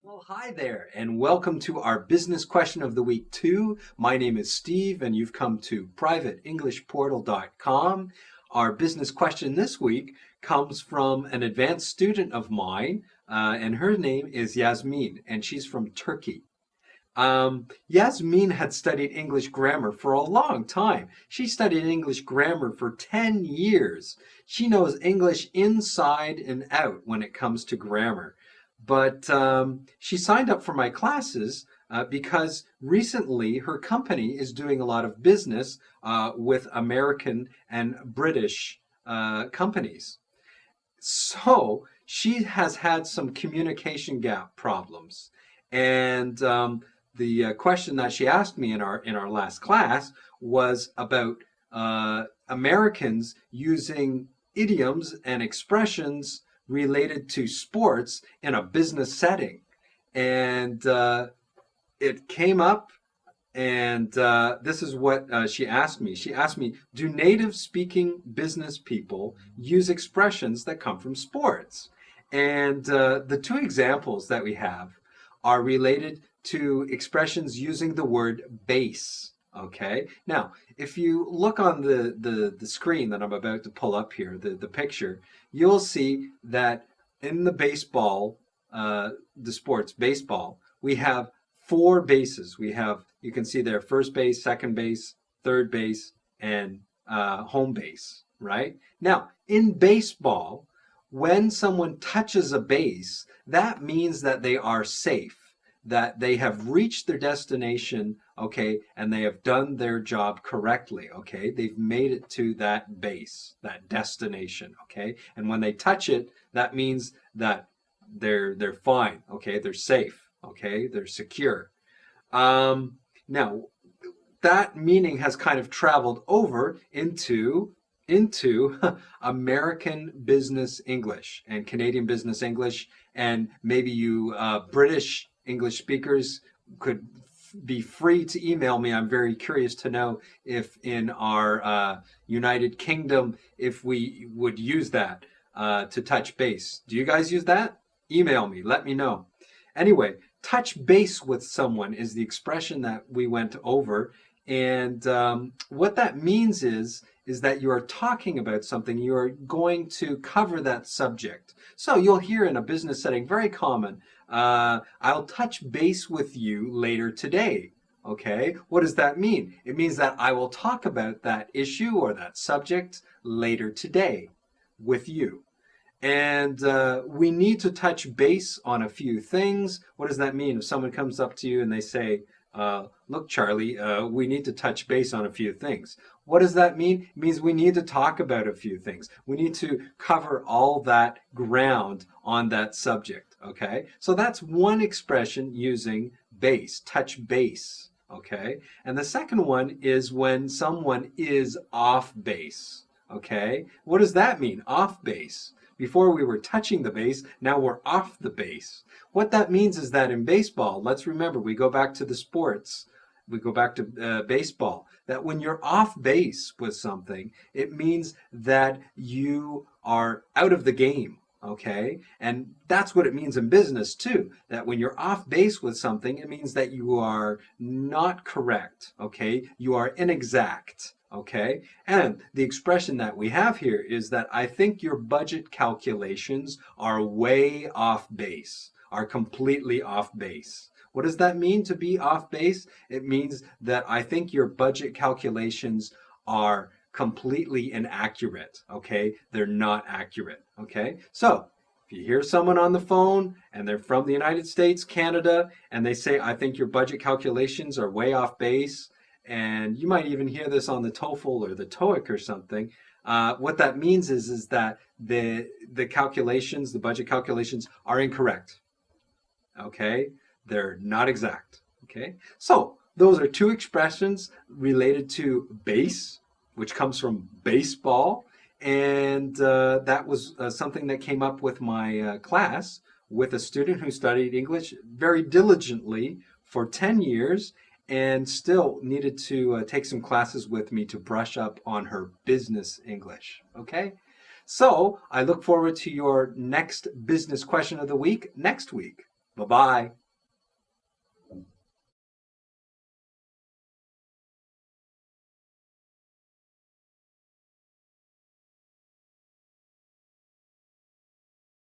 Well, hi there, and welcome to our Business Question of the Week 2. My name is Steve, and you've come to PrivateEnglishPortal.com. Our business question this week comes from an advanced student of mine, and her name is Yasmin, and she's from Turkey. Yasmin had studied English grammar for a long time. She studied English grammar for 10 years. She knows English inside and out when it comes to grammar. But she signed up for my classes because recently her company is doing a lot of business with American and British companies. So she has had some communication gap problems. And the question that she asked me in our last class was about Americans using idioms and expressions related to sports in a business setting. And it came up, and this is what she asked me. She asked me, do native speaking business people use expressions that come from sports? And the two examples that we have are related to expressions using the word base. Okay, now if you look on the screen that I'm about to pull up here, the picture, you'll see that in the baseball, the sports baseball, we have four bases. We have, you can see there, first base, second base, third base, and home base, right? Now, in baseball, when someone touches a base, that means that they are safe, that they have reached their destination, okay, and they have done their job correctly, okay? They've made it to that base, that destination, okay? And when they touch it, that means that they're fine, okay? They're safe, okay? They're secure. Now, that meaning has kind of traveled over into American business English and Canadian business English, and maybe you British English speakers could be free to email me. I'm very curious to know if in our United Kingdom, if we would use that to touch base. Do you guys use that? Email me, let me know. Anyway, touch base with someone is the expression that we went over. And what that means is that you are talking about something, you are going to cover that subject. So you'll hear in a business setting, very common, I'll touch base with you later today. Okay, what does that mean? It means that I will talk about that issue or that subject later today with you. And we need to touch base on a few things. What does that mean? If someone comes up to you and they say, look, Charlie, we need to touch base on a few things. What does that mean? It means we need to talk about a few things. We need to cover all that ground on that subject, okay? So that's one expression using base, touch base, okay? And the second one is when someone is off base, okay? What does that mean, off base? Before we were touching the base, now we're off the base. What that means is that in baseball, let's remember, we go back to the sports, we go back to baseball, that when you're off base with something, it means that you are out of the game, okay? And that's what it means in business too, that when you're off base with something, it means that you are not correct, okay? You are inexact. Okay, and the expression that we have here is that I think your budget calculations are way off base, are completely off base. What does that mean to be off base? It means that I think your budget calculations are completely inaccurate, okay? They're not accurate, okay? So, if you hear someone on the phone and they're from the United States, Canada, and they say, I think your budget calculations are way off base, and you might even hear this on the TOEFL or the TOEIC or something. What that means is that the calculations, the budget calculations are incorrect. Okay, they're not exact. Okay, so those are two expressions related to base, which comes from baseball, and that was something that came up with my class with a student who studied English very diligently for 10 years. and still needed to take some classes with me to brush up on her business English. Okay? So I look forward to your next business question of the week next week. Bye-bye.